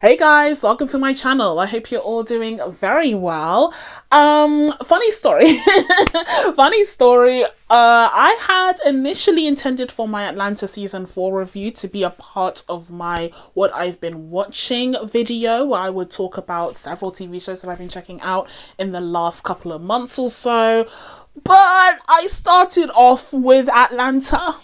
Hey guys, welcome to my channel. I hope you're all doing very well. Funny story. Funny story. I had initially intended for my Atlanta season 4 review to be a part of my what I've been watching video, where I would talk about several TV shows that I've been checking out in the last couple of months or so. But I started off with Atlanta,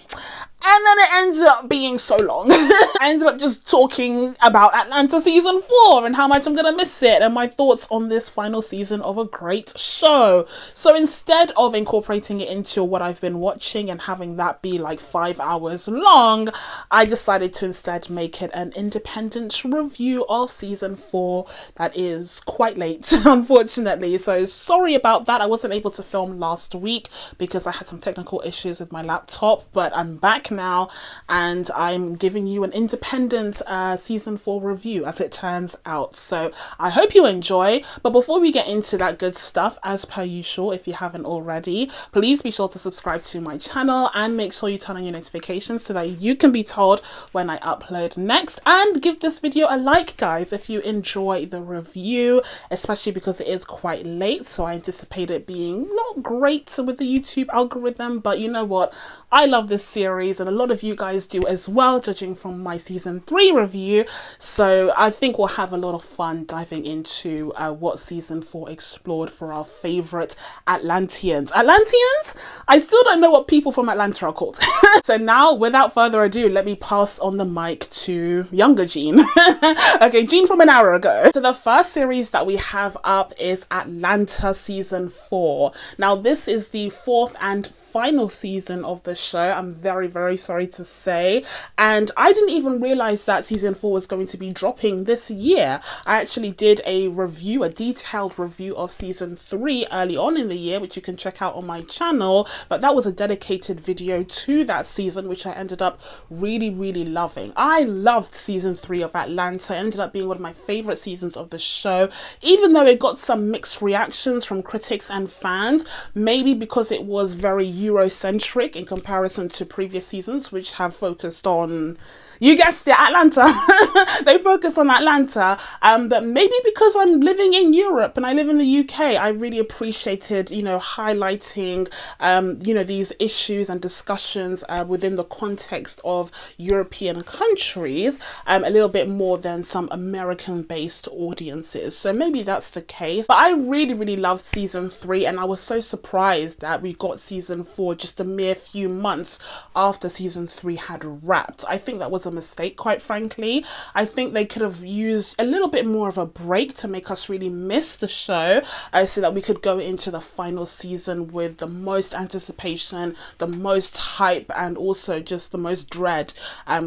and then it ended up being so long. I ended up just talking about Atlanta season 4 and how much I'm gonna miss it and my thoughts on this final season of a great show. So instead of incorporating it into what I've been watching and having that be like 5 hours long, I decided to instead make it an independent review of season 4 that is quite late, unfortunately. So sorry about that. I wasn't able to film last week because I had some technical issues with my laptop, but I'm back now and I'm giving you an independent season 4 review as it turns out. So I hope you enjoy, but before we get into that good stuff, as per usual, if you haven't already, please be sure to subscribe to my channel and make sure you turn on your notifications so that you can be told when I upload next, and give this video a like, guys, if you enjoy the review, especially because it is quite late, so I anticipate it being not great with the YouTube algorithm. But you know what, I love this series and a lot of you guys do as well, judging from my season 3 review. So I think we'll have a lot of fun diving into what season 4 explored for our favorite Atlanteans. I still don't know what people from Atlanta are called. So now, without further ado, let me pass on the mic to younger Jean. Okay, Jean from an hour ago. So the first series that we have up is Atlanta season 4. Now this is the 4th and final season of the show, I'm very sorry to say, and I didn't even realize that season 4 was going to be dropping this year. I actually did a review, a detailed review of season 3 early on in the year, which you can check out on my channel, but that was a dedicated video to that season, which I ended up really loving. I loved season 3 of Atlanta. It ended up being one of my favorite seasons of the show, even though it got some mixed reactions from critics and fans, maybe because it was very Eurocentric in comparison to previous seasons, which have focused on, you guessed it, Atlanta. They focus on Atlanta, but maybe because I'm living in Europe and I live in the UK, I really appreciated, you know, highlighting, you know, these issues and discussions within the context of European countries a little bit more than some American-based audiences. So maybe that's the case. But I really loved season 3, and I was so surprised that we got season 4 just a mere few months after season 3 had wrapped. I think that was a mistake, quite frankly. I think they could have used a little bit more of a break to make us really miss the show, so that we could go into the final season with the most anticipation, the most hype, and also just the most dread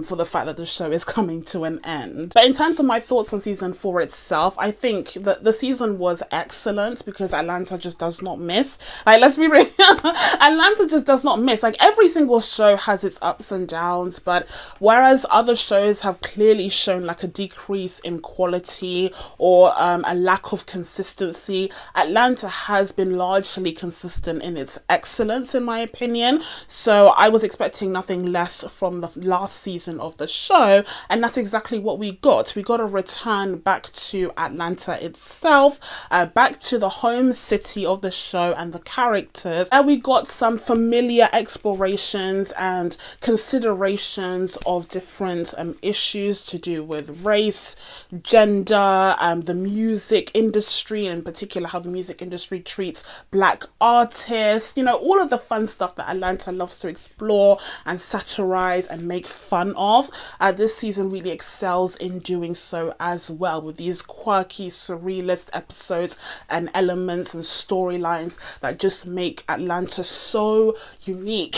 for the fact that the show is coming to an end. But in terms of my thoughts on season 4 itself, I think that the season was excellent because Atlanta just does not miss. Like, let's be real. Atlanta just does not miss. Like, every single show has its ups and downs, but whereas other shows have clearly shown like a decrease in quality or a lack of consistency, Atlanta has been largely consistent in its excellence, in my opinion. So I was expecting nothing less from the last season of the show, and that's exactly what we got. We got a return back to Atlanta itself, back to the home city of the show and the characters, and we got some familiar explorations and considerations of different issues to do with race, gender, the music industry, and in particular how the music industry treats black artists, you know, all of the fun stuff that Atlanta loves to explore and satirize and make fun of. This season really excels in doing so as well, with these quirky surrealist episodes and elements and storylines that just make Atlanta so unique.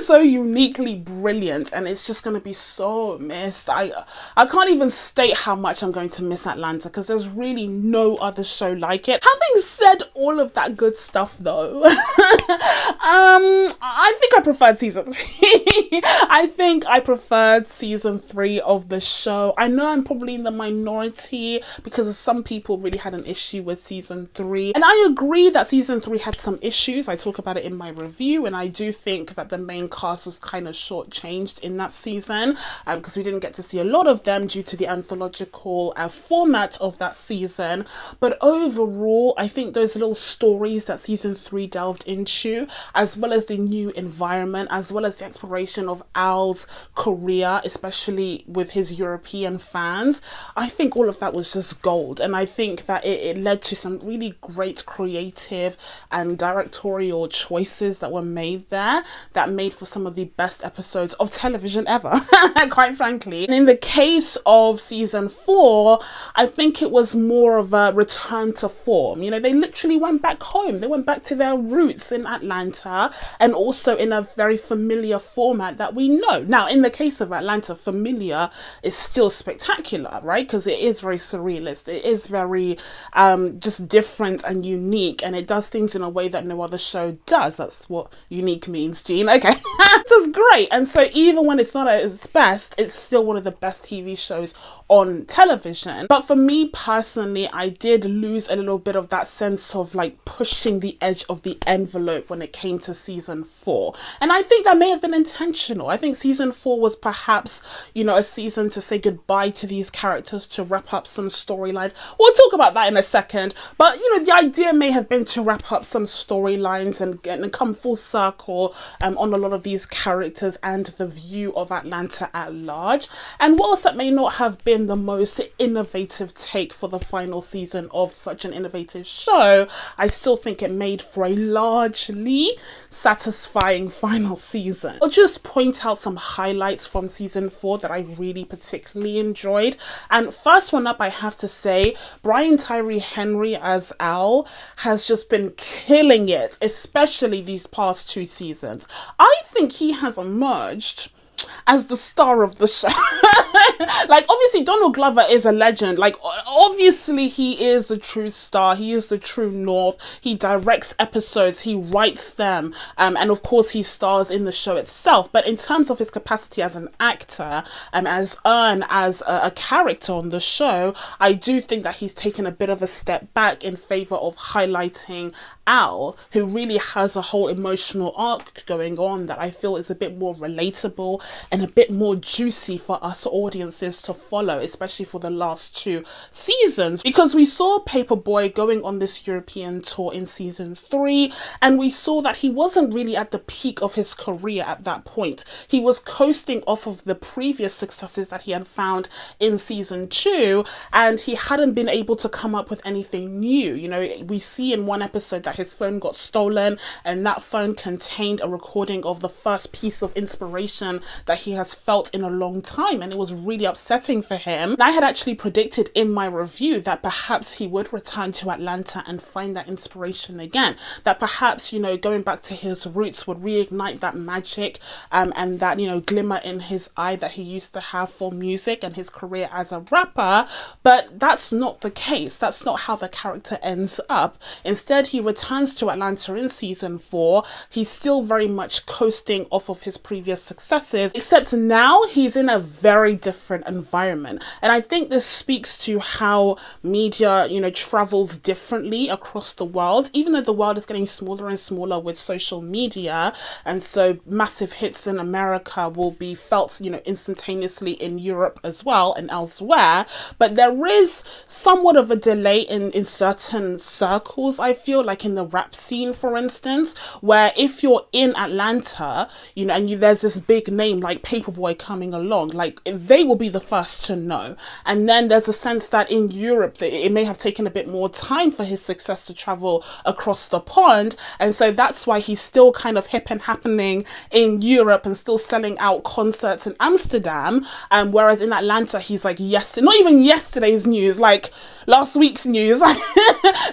So uniquely brilliant, and it's just going to be so missed. I can't even state how much I'm going to miss Atlanta because there's really no other show like it. Having said all of that good stuff though, I think I preferred season 3. I think I preferred season 3 of the show. I know I'm probably in the minority because some people really had an issue with season 3, and I agree that season 3 had some issues. I talk about it in my review, and I do think that the main cast was kind of shortchanged in that season. because we didn't get to see a lot of them due to the anthological format of that season. But overall, I think those little stories that season 3 delved into, as well as the new environment, as well as the exploration of Al's career, especially with his European fans, I think all of that was just gold. And I think that it led to some really great creative and directorial choices that were made there that made for some of the best episodes of television ever, quite frankly. And in the case of season 4, I think it was more of a return to form. You know, they literally went back home. They went back to their roots in Atlanta, and also in a very familiar format that we know. Now, in the case of Atlanta, familiar is still spectacular, right? Because it is very surrealist. It is very just different and unique, and it does things in a way that no other show does. That's what unique means, Jean. Okay. This is great. And so even when it's not at its best, it's still one of the best TV shows on television. But for me personally, I did lose a little bit of that sense of like pushing the edge of the envelope when it came to season 4. And I think that may have been intentional. I think season 4 was perhaps, you know, a season to say goodbye to these characters, to wrap up some storylines. We'll talk about that in a second. But, you know, the idea may have been to wrap up some storylines and come full circle on a lot of these characters and the view of Atlanta at large. And whilst that may not have been the most innovative take for the final season of such an innovative show, I still think it made for a largely satisfying final season. I'll just point out some highlights from season 4 that I really particularly enjoyed. And first one up, I have to say, Brian Tyree Henry as Al has just been killing it, especially these past 2 seasons. I think he has emerged as the star of the show. Like, obviously Donald Glover is a legend. Like, obviously he is the true star. He is the true north. He directs episodes, he writes them, and of course he stars in the show itself. But in terms of his capacity as an actor and as a character on the show, I do think that he's taken a bit of a step back in favor of highlighting Al, who really has a whole emotional arc going on that I feel is a bit more relatable and a bit more juicy for us audiences to follow, especially for the last 2 seasons, because we saw Paperboy going on this European tour in season 3, and we saw that he wasn't really at the peak of his career at that point. He was coasting off of the previous successes that he had found in season 2, and he hadn't been able to come up with anything new. You know, we see in one episode that his phone got stolen, and that phone contained a recording of the first piece of inspiration that he has felt in a long time, and it was really upsetting for him. And I had actually predicted in my review that perhaps he would return to Atlanta and find that inspiration again, that perhaps, you know, going back to his roots would reignite that magic and that, you know, glimmer in his eye that he used to have for music and his career as a rapper. But that's not the case. That's not how the character ends up. Instead, he returns to Atlanta in season 4. He's still very much coasting off of his previous successes, except now he's in a very different environment. And I think this speaks to how media, you know, travels differently across the world, even though the world is getting smaller and smaller with social media. And so massive hits in America will be felt, you know, instantaneously in Europe as well and elsewhere. But there is somewhat of a delay in certain circles, I feel, like in the rap scene, for instance, where if you're in Atlanta, you know, and there's this big name like Paperboy coming along, like they will be the first to know. And then there's a sense that in Europe that it may have taken a bit more time for his success to travel across the pond, and so that's why he's still kind of hip and happening in Europe and still selling out concerts in Amsterdam, whereas in Atlanta he's like not even yesterday's news, like last week's news.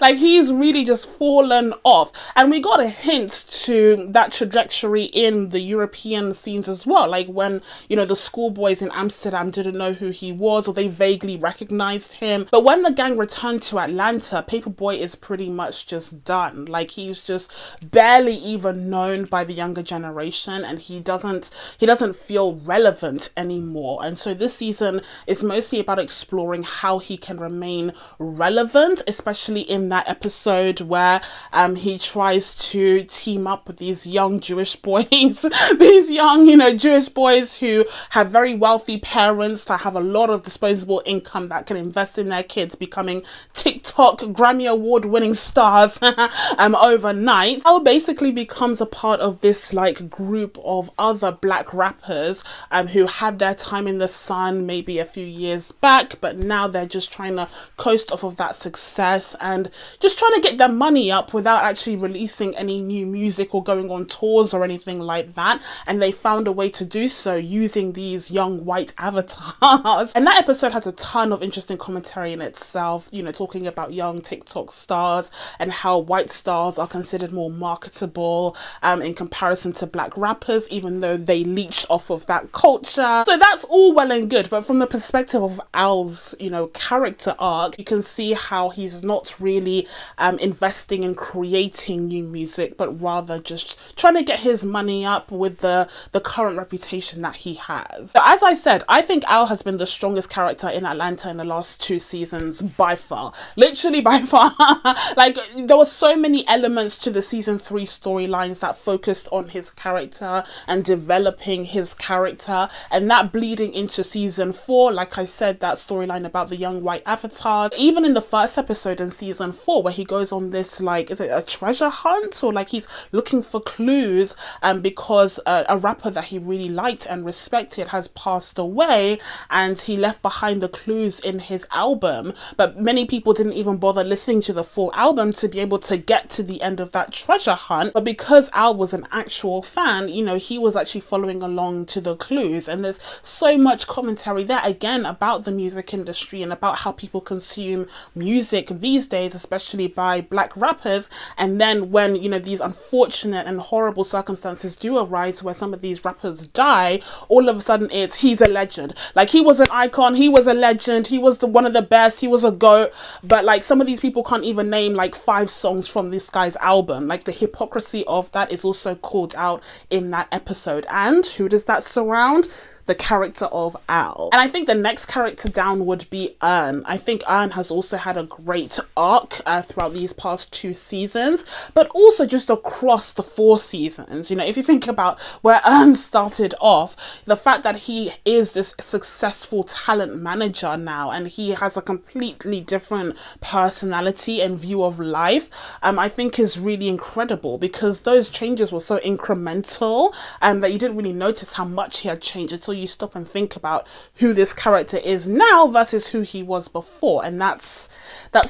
Like he's really just fallen off. And we got a hint to that trajectory in the European scenes as well, like when, you know, the schoolboys in Amsterdam didn't know who he was, or they vaguely recognized him. But when the gang returned to Atlanta, Paperboy is pretty much just done. Like he's just barely even known by the younger generation, and he doesn't feel relevant anymore. And so this season is mostly about exploring how he can remain relevant, especially in that episode where he tries to team up with these young Jewish boys, these young, Jewish boys who have very wealthy parents that have a lot of disposable income that can invest in their kids becoming TikTok Grammy Award winning stars overnight. Al basically becomes a part of this like group of other black rappers who had their time in the sun maybe a few years back, but now they're just trying to coast off of that success and just trying to get their money up without actually releasing any new music or going on tours or anything like that. And they found a way to do so using these young white avatars. And that episode has a ton of interesting commentary in itself, talking about young TikTok stars and how white stars are considered more marketable in comparison to black rappers, even though they leech off of that culture. So that's all well and good, but from the perspective of Al's, character arc, you can see how he's not really investing in creating new music, but rather just trying to get his money up with the current reputation that he has. So as I said, I think Al has been the strongest character in Atlanta in the last 2 seasons by far. Literally by far. Like, there were so many elements to the season 3 storylines that focused on his character and developing his character, and that bleeding into season 4, like I said, that storyline about the young white avatars. Even in the first episode in season 4, where he goes on this, like, is it a treasure hunt, or like he's looking for clues because a rapper that he really liked and respected has passed away, and he left behind the clues in his album, but many people didn't even bother listening to the full album to be able to get to the end of that treasure hunt. But because Al was an actual fan, he was actually following along to the clues, and there's so much commentary there again about the music industry and about how people consume music these days, especially by black rappers. And then when these unfortunate and horrible circumstances do arise where some of these rappers die, all of a sudden he's a legend. Like, he was an icon, he was a legend, he was one of the best, he was a GOAT, but like some of these people can't even name like 5 songs from this guy's album. Like, the hypocrisy of that is also called out in that episode. And who does that surround? The character of Al. And I think the next character down would be Ern. I think Ern has also had a great arc throughout these past 2 seasons, but also just across the 4 seasons. If you think about where Ern started off, the fact that he is this successful talent manager now, and he has a completely different personality and view of life, I think is really incredible, because those changes were so incremental that you didn't really notice how much he had changed until you stop and think about who this character is now versus who he was before. And that's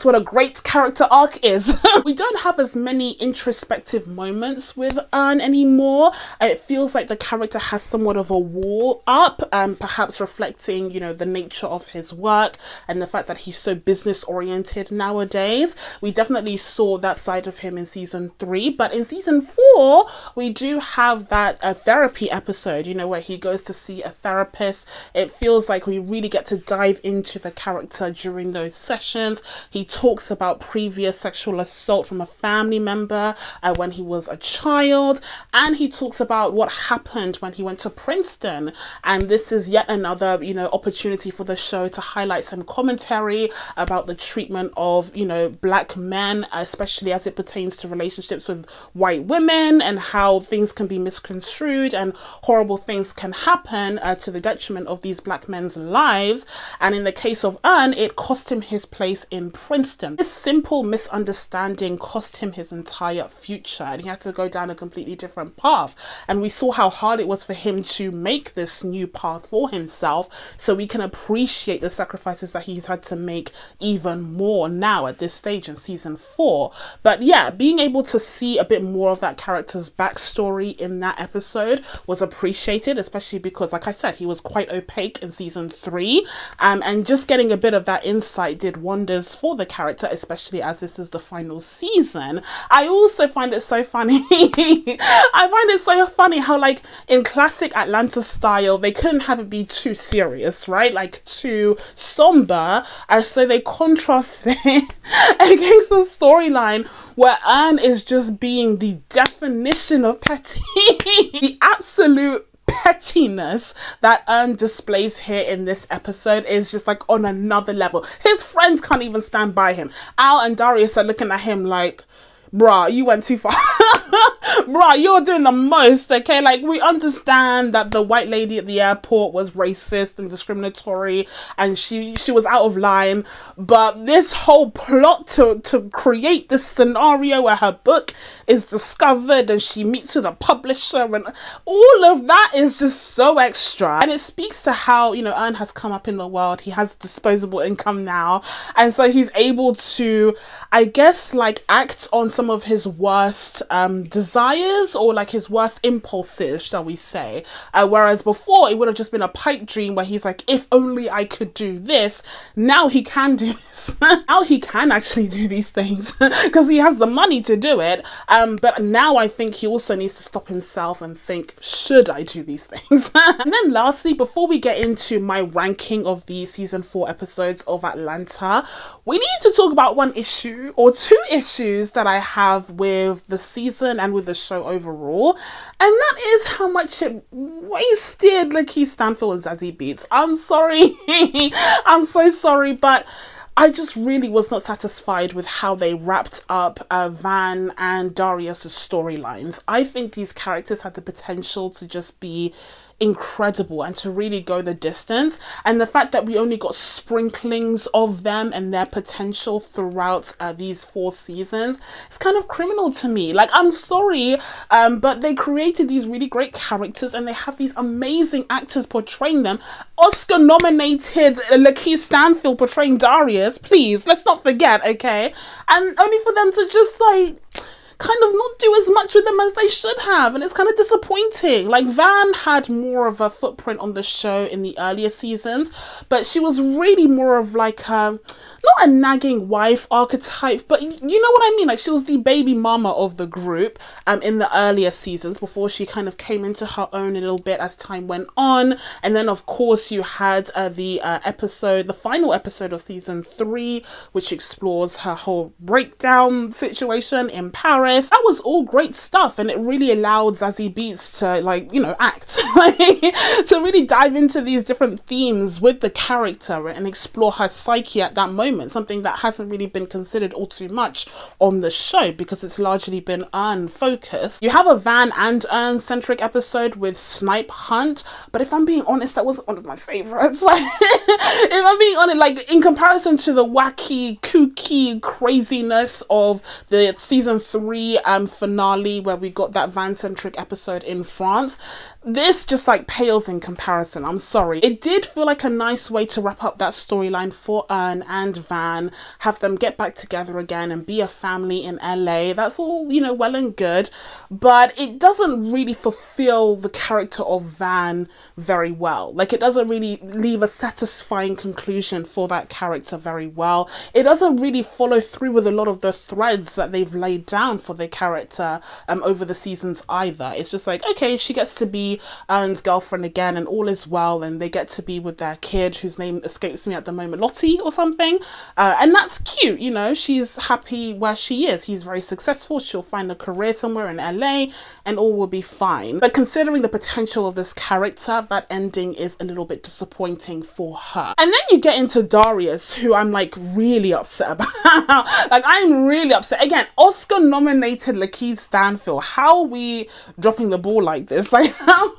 what a great character arc is. We don't have as many introspective moments with Ern anymore. It feels like the character has somewhat of a wall up, perhaps reflecting, the nature of his work and the fact that he's so business oriented nowadays. We definitely saw that side of him in season 3, but in season 4, we do have that therapy episode, where he goes to see a therapist. It feels like we really get to dive into the character during those sessions. He talks about previous sexual assault from a family member when he was a child, and he talks about what happened when he went to Princeton. And this is yet another, opportunity for the show to highlight some commentary about the treatment of, black men, especially as it pertains to relationships with white women, and how things can be misconstrued and horrible things can happen to the detriment of these black men's lives. And in the case of Ern, it cost him his place in Princeton. This simple misunderstanding cost him his entire future, and he had to go down a completely different path. And we saw how hard it was for him to make this new path for himself, so we can appreciate the sacrifices that he's had to make even more now at this stage in season 4. But yeah, being able to see a bit more of that character's backstory in that episode was appreciated, especially because, like I said, he was quite opaque in season 3, and just getting a bit of that insight did wonders for the character, especially as this is the final season. I also find it so funny I find it so funny how, like, in classic Atlanta style, they couldn't have it be too serious, right? Like, too somber, so they contrast it against the storyline where Ern is just being the definition of petty. The absolute pettiness that displays here in this episode is just like on another level. His friends can't even stand by him. Al and Darius are looking at him like, bruh, you went too far. Bruh, you're doing the most, okay? Like, we understand that the white lady at the airport was racist and discriminatory and she was out of line, but this whole plot to create this scenario where her book is discovered and she meets with a publisher and all of that is just so extra. And it speaks to how, you know, Ern has come up in the world. He has disposable income now, and so he's able to, I guess, like, act on some of his worst desires or like his worst impulses, shall we say, whereas before it would have just been a pipe dream where he's like, if only I could do this. Now he can do this. Now he can actually do these things because he has the money to do it, but now I think he also needs to stop himself and think, should I do these things? And then lastly, before we get into my ranking of the season 4 episodes of Atlanta, we need to talk about one issue or two issues that I have with the season and with the show overall, and that is how much it wasted Lakeith Stanfield and Zazie Beetz. I'm sorry. I'm so sorry, but I just really was not satisfied with how they wrapped up Van and Darius' storylines. I think these characters had the potential to just be incredible and to really go the distance, and the fact that we only got sprinklings of them and their potential throughout these 4 seasons is kind of criminal to me. Like, I'm sorry, but they created these really great characters and they have these amazing actors portraying them. Oscar nominated Lakeith Stanfield portraying Darius, please, let's not forget, okay? And only for them to just like kind of not do as much with them as they should have, and it's kind of disappointing. Like, Van had more of a footprint on the show in the earlier seasons, but she was really more of like not a nagging wife archetype, but you know what I mean, like she was the baby mama of the group in the earlier seasons before she kind of came into her own a little bit as time went on. And then of course you had the final episode of season 3, which explores her whole breakdown situation in Paris. That was all great stuff, and it really allowed Zazie Beetz to, like, you know, act to really dive into these different themes with the character and explore her psyche at that moment, something that hasn't really been considered all too much on the show because it's largely been Ern focused. You have a Van and Ern centric episode with Snipe Hunt, but if I'm being honest, that wasn't one of my favorites. Like, if I'm being honest, like, in comparison to the wacky, kooky craziness of the season 3 finale where we got that Van centric episode in France, this just like pales in comparison. I'm sorry. It did feel like a nice way to wrap up that storyline for Ern and Van, have them get back together again and be a family in LA. That's all, you know, well and good, but it doesn't really fulfill the character of Van very well. Like, it doesn't really leave a satisfying conclusion for that character very well. It doesn't really follow through with a lot of the threads that they've laid down for the character over the seasons either. It's just like, okay, she gets to be Ern's girlfriend again and all is well, and they get to be with their kid whose name escapes me at the moment, Lottie or something, and that's cute, you know. She's happy where she is. He's very successful. She'll find a career somewhere in LA and all will be fine. But considering the potential of this character, that ending is a little bit disappointing for her. And then you get into Darius, who I'm like really upset about. Like, I'm really upset. Again, Oscar nominated Lakeith Stanfield. How are we dropping the ball like this? Like, how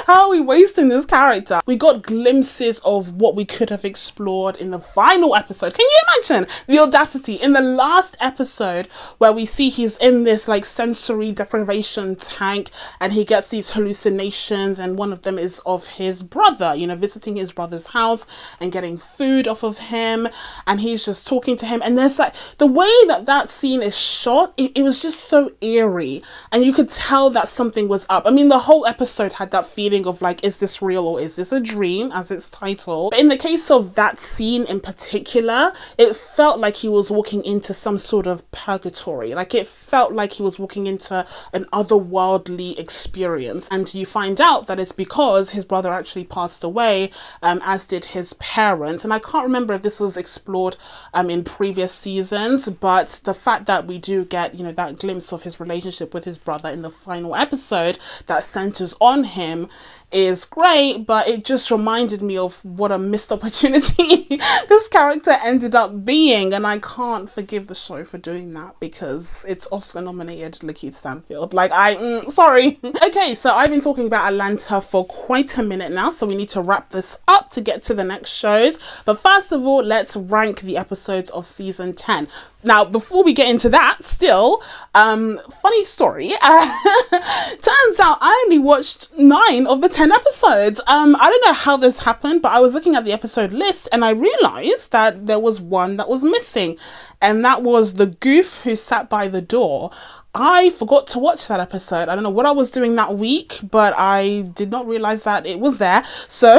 are we wasting this character? We got glimpses of what we could have explored in the final episode. Can you imagine the audacity in the last episode where we see he's in this like sensory deprivation tank and he gets these hallucinations, and one of them is of his brother, you know, visiting his brother's house and getting food off of him, and he's just talking to him, and there's like the way that scene is shot, it was just so eerie, and you could tell that something was up. I mean, the whole episode had that feeling of like, is this real or is this a dream, as its title. But in the case of that scene in particular, it felt like he was walking into some sort of purgatory. Like, it felt like he was walking into an otherworldly experience, and you find out that it's because his brother actually passed away, as did his parents. And I can't remember if this was explored in previous seasons, but the fact that we do get, you know, that glimpse of his relationship with his brother in the final episode that centers is on him is great, but it just reminded me of what a missed opportunity this character ended up being, and I can't forgive the show for doing that because it's Oscar nominated Lakeith Stanfield. Like, sorry. Okay, so I've been talking about Atlanta for quite a minute now, so we need to wrap this up to get to the next shows. But first of all, let's rank the episodes of season 10. Now, before we get into that, still, funny story, turns out I only watched 9 of the 10 episodes. I don't know how this happened, but I was looking at the episode list and I realized that there was one that was missing, and that was the goof who sat by the door. I forgot to watch that episode. I don't know what I was doing that week, but I did not realize that it was there. So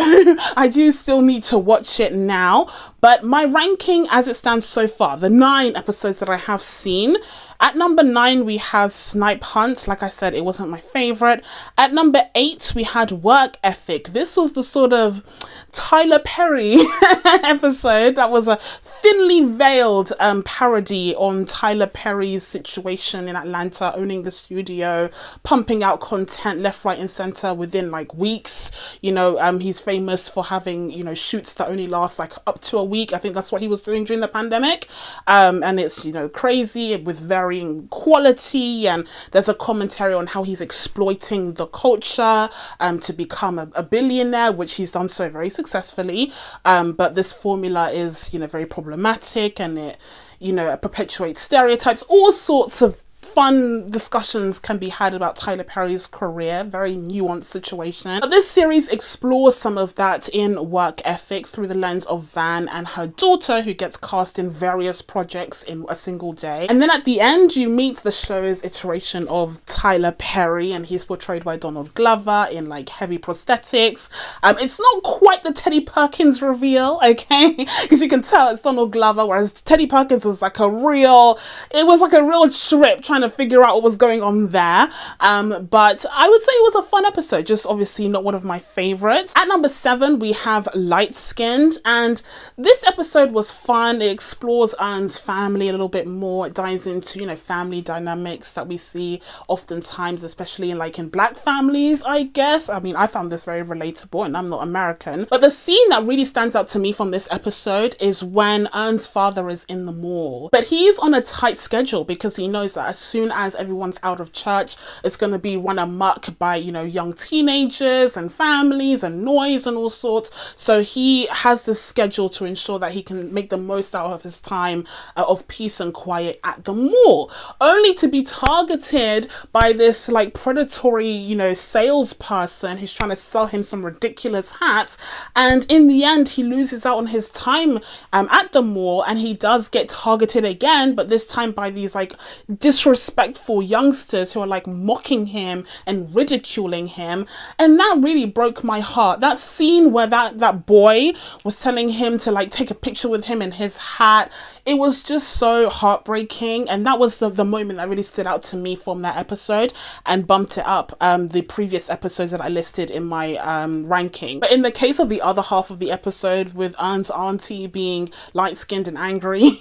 I do still need to watch it now. But my ranking as it stands so far, the 9 episodes that I have seen, at number 9, we have Snipe Hunt. Like I said, it wasn't my favorite. At number 8, we had Work Ethic. This was the sort of Tyler Perry episode. That was a thinly veiled parody on Tyler Perry's situation in Atlanta, owning the studio, pumping out content left, right and center within like weeks. You know, he's famous for having, you know, shoots that only last like up to a week. I think that's what he was doing during the pandemic. And it's, you know, crazy with varying quality, and there's a commentary on how he's exploiting the culture to become a billionaire, which he's done so very successfully. But this formula is, you know, very problematic, and it, you know, perpetuates stereotypes. All sorts of fun discussions can be had about Tyler Perry's career, very nuanced situation. But this series explores some of that in Work Ethic through the lens of Van and her daughter, who gets cast in various projects in a single day. And then at the end, you meet the show's iteration of Tyler Perry, and he's portrayed by Donald Glover in like heavy prosthetics. It's not quite the Teddy Perkins reveal, okay? Because you can tell it's Donald Glover, whereas Teddy Perkins was like a real trip trying to figure out what was going on there. But I would say it was a fun episode, just obviously not one of my favorites. At number 7, we have Light Skinned, and this episode was fun. It explores Ern's family a little bit more. It dives into, you know, family dynamics that we see oftentimes, especially in black families, I guess. I mean, I found this very relatable, and I'm not American. But the scene that really stands out to me from this episode is when Ern's father is in the mall. But he's on a tight schedule because he knows that as soon as everyone's out of church, it's going to be run amok by, you know, young teenagers and families and noise and all sorts. So he has this schedule to ensure that he can make the most out of his time of peace and quiet at the mall, only to be targeted by this like predatory, you know, salesperson who's trying to sell him some ridiculous hats. And in the end, he loses out on his time at the mall, and he does get targeted again, but this time by these like disrespectful youngsters who are like mocking him and ridiculing him. And that really broke my heart. That scene where that boy was telling him to like take a picture with him in his hat, it was just so heartbreaking. And that was the moment that really stood out to me from that episode and bumped it up the previous episodes that I listed in my ranking. But in the case of the other half of the episode, with Ern's auntie being light-skinned and angry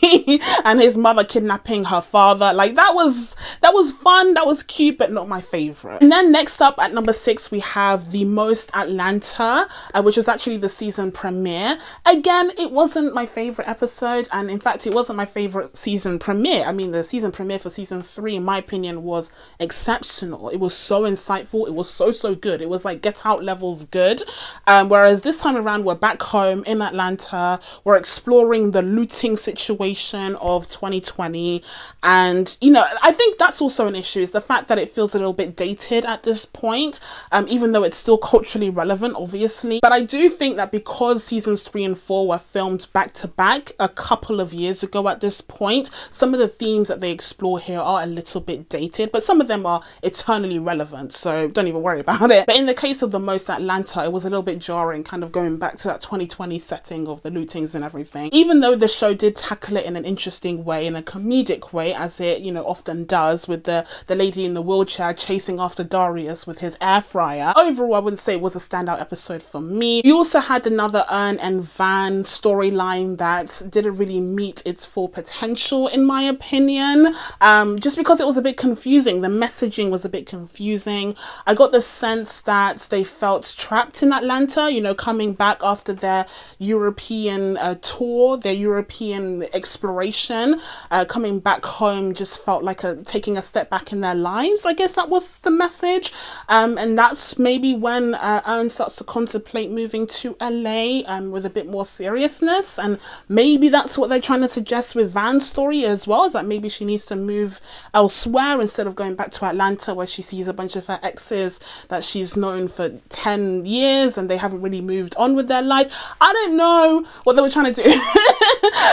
and his mother kidnapping her father, like that was fun, that was cute, but not my favorite. And then next up at number 6, we have The Most Atlanta, which was actually the season premiere. Again, it wasn't my favorite episode, and in fact it wasn't my favorite season premiere. I mean, the season premiere for season 3, in my opinion, was exceptional. It was so insightful, it was so good. It was like Get Out levels good. Whereas this time around, we're back home in Atlanta, we're exploring the looting situation of 2020, and you know, I think that's also an issue, is the fact that it feels a little bit dated at this point, even though it's still culturally relevant, obviously. But I do think that because seasons 3 and 4 were filmed back to back a couple of years ago at this point, some of the themes that they explore here are a little bit dated, but some of them are eternally relevant, so don't even worry about it. But in the case of The Most Atlanta, it was a little bit jarring, kind of going back to that 2020 setting of the lootings and everything, even though the show did tackle it in an interesting way, in a comedic way, as it, you know, often Ethan does with the lady in the wheelchair chasing after Darius with his air fryer. Overall, I wouldn't say it was a standout episode for me. You also had another Ern and Van storyline that didn't really meet its full potential, in my opinion, just because it was a bit confusing. The messaging was a bit confusing. I got the sense that they felt trapped in Atlanta, you know, coming back after their European tour, their European exploration, coming back home just felt like taking a step back in their lives. I guess that was the message. And that's maybe when Ern starts to contemplate moving to LA with a bit more seriousness. And maybe that's what they're trying to suggest with Van's story as well, is that maybe she needs to move elsewhere instead of going back to Atlanta, where she sees a bunch of her exes that she's known for 10 years and they haven't really moved on with their life. I don't know what they were trying to do.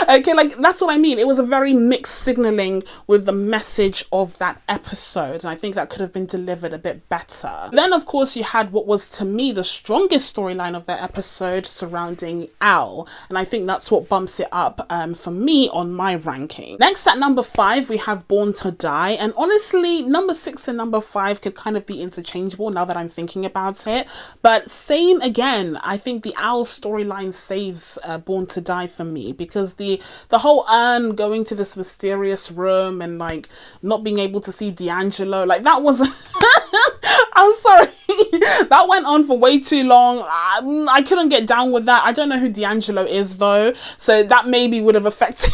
Okay, like that's what I mean. It was a very mixed signaling with the message of that episode, and I think that could have been delivered a bit better. Then of course you had what was to me the strongest storyline of that episode surrounding Al, and I think that's what bumps it up for me on my ranking. Next at number 5 we have Born to Die, and honestly number 6 and number 5 could kind of be interchangeable now that I'm thinking about it, but same again. I think the Al storyline saves Born to Die for me, because the whole Ern going to this mysterious room and like not being able to see D'Angelo, like that was I'm sorry, that went on for way too long. I couldn't get down with that. I don't know who D'Angelo is though, so that maybe would have affected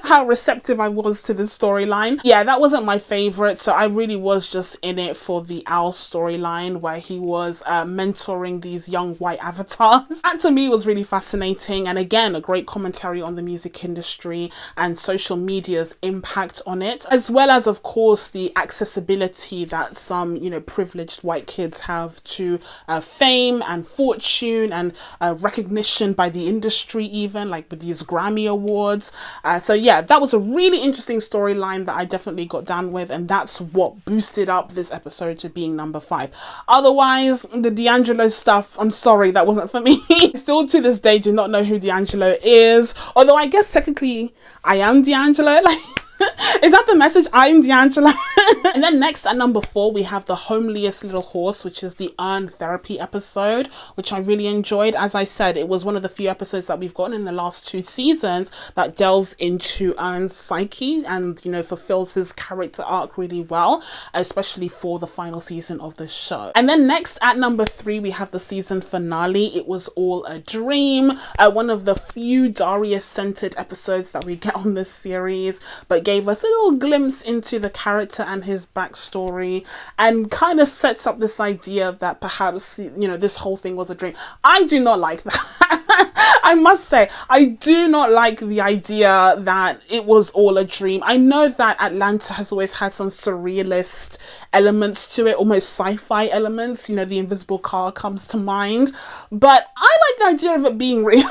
how receptive I was to the storyline. Yeah, that wasn't my favorite, so I really was just in it for the Al storyline where he was mentoring these young white avatars. That to me was really fascinating, and again a great commentary on the music industry and social media's impact on it, as well as of course the accessibility that some, you know, privileged white kids have to fame and fortune and recognition by the industry, even like with these Grammy awards. So yeah, that was a really interesting storyline that I definitely got down with, and that's what boosted up this episode to being number 5. Otherwise, the D'Angelo stuff, I'm sorry, that wasn't for me. Still to this day do not know who D'Angelo is, although I guess technically I am D'Angelo, like is that the message? I'm D'Angelo. And then next at number 4 we have The Homeliest Little Horse, which is the Ern therapy episode, which I really enjoyed. As I said, it was one of the few episodes that we've gotten in the last 2 seasons that delves into Ern's psyche and, you know, fulfills his character arc really well, especially for the final season of the show. And then next at number 3 we have the season finale, It Was All a Dream, one of the few Darius centered episodes that we get on this series, but gave us a little glimpse into the character and his backstory, and kind of sets up this idea that perhaps, you know, this whole thing was a dream. I do not like that. I must say, I do not like the idea that it was all a dream. I know that Atlanta has always had some surrealist elements to it, almost sci-fi elements, you know, the invisible car comes to mind, but I like the idea of it being real.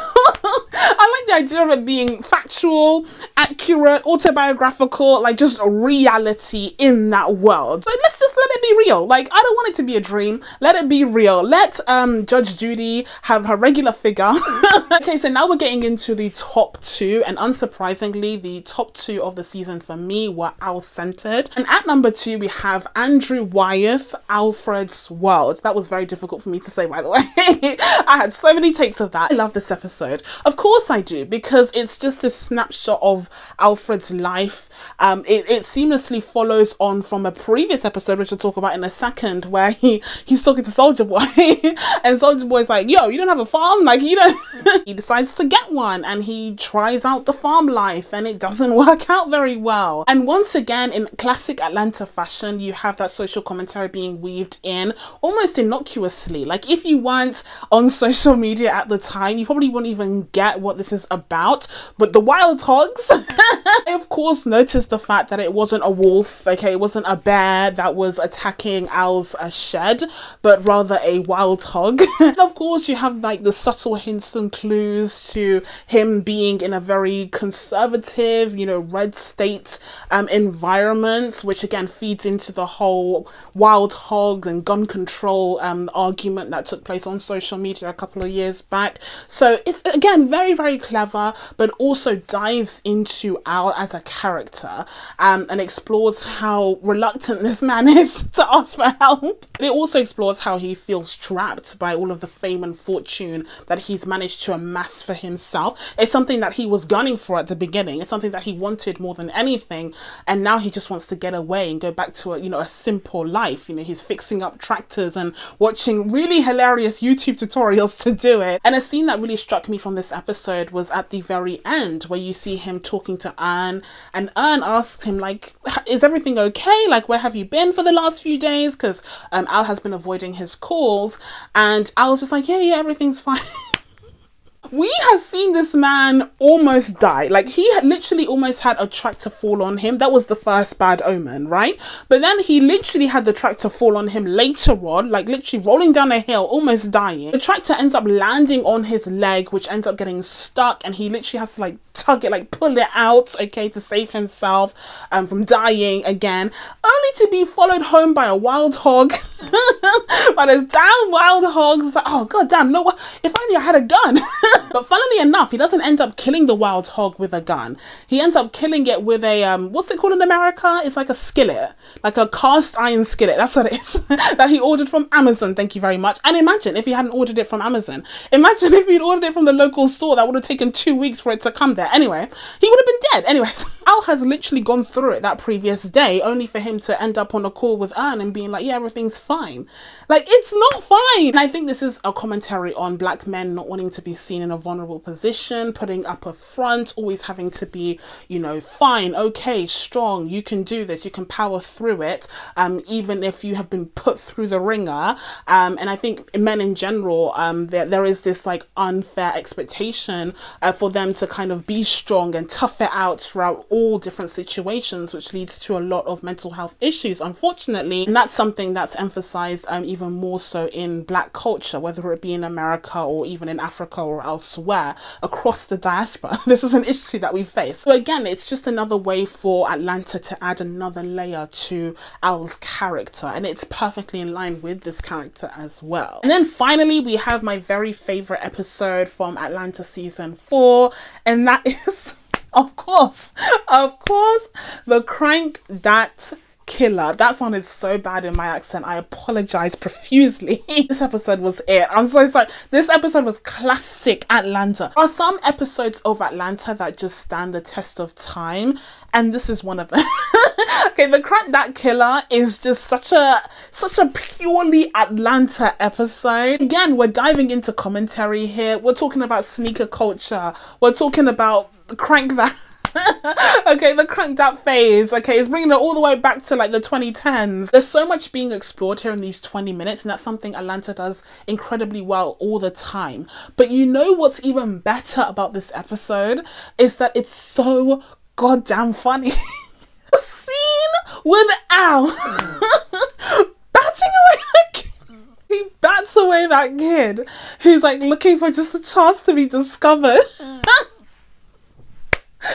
I like the idea of it being factual, accurate, autobiographical, like just a reality in that world. So let's just let it be real. Like, I don't want it to be a dream. Let it be real. Let Judge Judy have her regular figure. Okay, so now we're getting into the top 2, and unsurprisingly, the top 2 of the season for me were Al-centered. And at number 2, we have Andrew Wyeth, Alfred's World. That was very difficult for me to say, by the way. I had so many takes of that. I love this episode. Of course I do, because it's just this snapshot of Alfred's life. It seamlessly follows on from a previous episode, which we'll talk about in a second, where he's talking to Soldier Boy and Soldier Boy's like, yo, you don't have a farm? Like, you don't. He decides to get one and he tries out the farm life and it doesn't work out very well. And once again, in classic Atlanta fashion, you have that social commentary being weaved in almost innocuously. Like, if you weren't on social media at the time, you probably wouldn't even get what this is about. But the wild hogs, I of course noticed the fact that it wasn't a wolf, okay, it wasn't a bear that was attacking Al's shed, but rather a wild hog. And of course you have like the subtle hints and clues to him being in a very conservative, you know, red state environment, which again feeds into the whole wild hogs and gun control argument that took place on social media a couple of years back. So it's again very, very clever, but also dives into Al as a character, and explores how reluctant this man is to ask for help. And it also explores how he feels trapped by all of the fame and fortune that he's managed to amass for himself. It's something that he was gunning for at the beginning. It's something that he wanted more than anything, and now he just wants to get away and go back to a simple life. He's fixing up tractors and watching really hilarious YouTube tutorials to do it. And a scene that really struck me from this episode was at the very end, where you see him talking to Anne, and Anne asks him, like, is everything okay? Like, where have you been for the last few days? Because Al has been avoiding his calls, and Al's just like, yeah, everything's fine. We have seen this man almost die. Like, he had literally almost had a tractor fall on him. That was the first bad omen, right? But then he literally had the tractor fall on him later on, like literally rolling down a hill, almost dying. The tractor ends up landing on his leg, which ends up getting stuck, and he literally has to like tug it, like pull it out, okay, to save himself from dying again, only to be followed home by a wild hog. By those damn wild hogs. Like, oh god damn, no, if only I had a gun. But funnily enough, he doesn't end up killing the wild hog with a gun. He ends up killing it with a what's it called in America? It's like a skillet, like a cast iron skillet. That's what it is. That he ordered from Amazon. Thank you very much. And imagine if he hadn't ordered it from Amazon. Imagine if he'd ordered it from the local store. That would have taken 2 weeks for it to come there. Anyway, he would have been dead. Anyways, Al has literally gone through it that previous day, only for him to end up on a call with Anne and being like, yeah, everything's fine. Like, it's not fine. And I think this is a commentary on black men not wanting to be seen in a vulnerable position, putting up a front, always having to be, fine, okay, strong, you can do this, you can power through it, even if you have been put through the ringer. And I think men in general, there is this like unfair expectation for them to kind of be strong and tough it out throughout all different situations, which leads to a lot of mental health issues, unfortunately. And that's something that's emphasized even more so in black culture, whether it be in America or even in Africa or elsewhere across the diaspora. This is an issue that we face. So again, it's just another way for Atlanta to add another layer to Al's character, and it's perfectly in line with this character as well. And then finally, we have my very favorite episode from Atlanta season 4, and that is of course, the Crank Dat Killer. That sounded so bad in my accent. I apologize profusely. This episode was it. I'm so sorry. This episode was classic Atlanta. There are some episodes of Atlanta that just stand the test of time, and this is one of them. Okay, the Crank Dat Killer is just such a purely Atlanta episode. Again, we're diving into commentary here. We're talking about sneaker culture. We're talking about the Crank That. Okay, the Crank Dat phase. Okay, it's bringing it all the way back to like the 2010s. There's so much being explored here in these 20 minutes, and that's something Atlanta does incredibly well all the time. But you know what's even better about this episode is that it's so goddamn funny. The scene with Al batting away that kid. He bats away that kid who's like looking for just a chance to be discovered.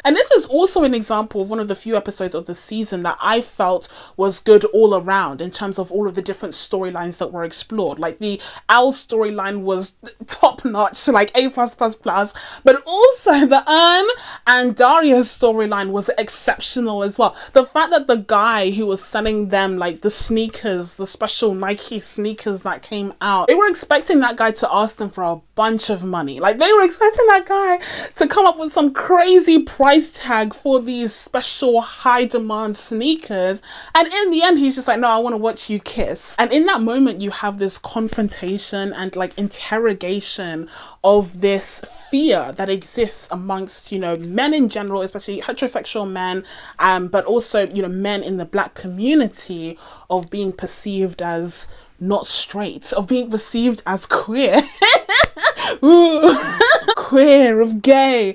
And this is also an example of one of the few episodes of the season that I felt was good all around in terms of all of the different storylines that were explored. Like the Al storyline was top notch, like A+++, but also the Ern and Daria's storyline was exceptional as well. The fact that the guy who was selling them like the sneakers, the special Nike sneakers that came out, they were expecting that guy to ask them for a bunch of money. Like they were expecting that guy to come up with some crazy price tag for these special high demand sneakers, and in the end he's just like, no, I want to watch you kiss. And in that moment you have this confrontation and like interrogation of this fear that exists amongst men in general, especially heterosexual men, but also men in the black community, of being perceived as not straight, of being perceived as queer. Ooh. Queer, of gay,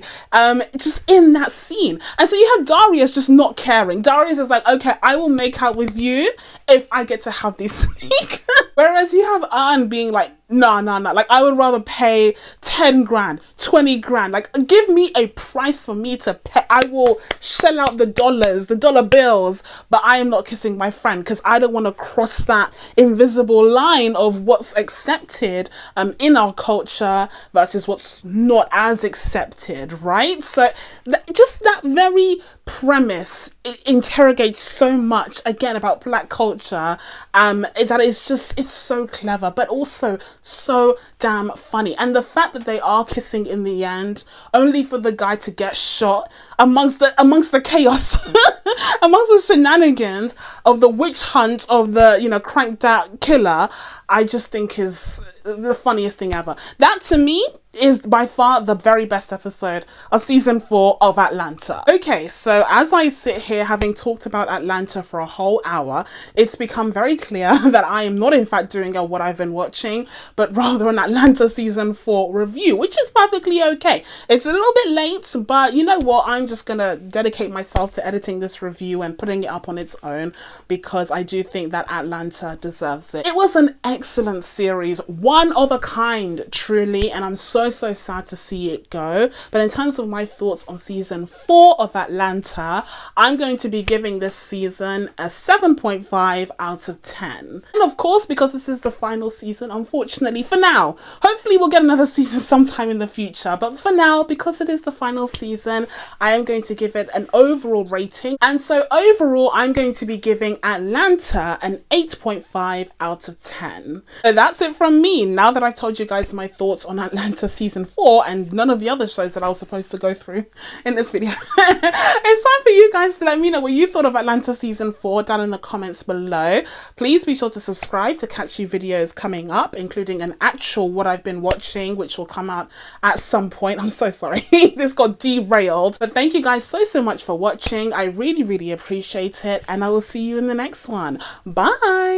just in that scene. And so you have Darius just not caring. Darius is like, okay, I will make out with you if I get to have these sneakers. Whereas you have Anne being like No, no, no. Like, I would rather pay 10 grand, 20 grand. Like, give me a price for me to pay. I will shell out the dollars, the dollar bills, but I am not kissing my friend because I don't want to cross that invisible line of what's accepted in our culture versus what's not as accepted, right? So, just that very premise interrogates so much again about black culture that it's so clever but also so damn funny. And the fact that they are kissing in the end only for the guy to get shot amongst the chaos amongst the shenanigans of the witch hunt of the, you know, cranked out killer, I just think is the funniest thing ever. That to me is by far the very best episode of season 4 of Atlanta. Okay, so as I sit here having talked about Atlanta for a whole hour, it's become very clear that I am not in fact doing a what I've been watching, but rather an Atlanta season 4 review, which is perfectly okay. It's a little bit late, but you know what? I'm just gonna dedicate myself to editing this review and putting it up on its own because I do think that Atlanta deserves it. It was an excellent series, one of a kind, truly, and I'm so sad to see it go. But in terms of my thoughts on season 4 of Atlanta, I'm going to be giving this season a 7.5 out of 10. And of course, because this is the final season, unfortunately, for now, hopefully we'll get another season sometime in the future, but for now, because it is the final season, I am going to give it an overall rating. And so overall, I'm going to be giving Atlanta an 8.5 out of 10. So that's it from me. Now that I've told you guys my thoughts on Atlanta season 4 and none of the other shows that I was supposed to go through in this video, it's time for you guys to let me know what you thought of Atlanta season 4 down in the comments below. Please be sure to subscribe to catch you videos coming up, including an actual what I've been watching, which will come out at some point. I'm so sorry this got derailed, but thank you guys so much for watching. I really appreciate it, and I will see you in the next one. Bye.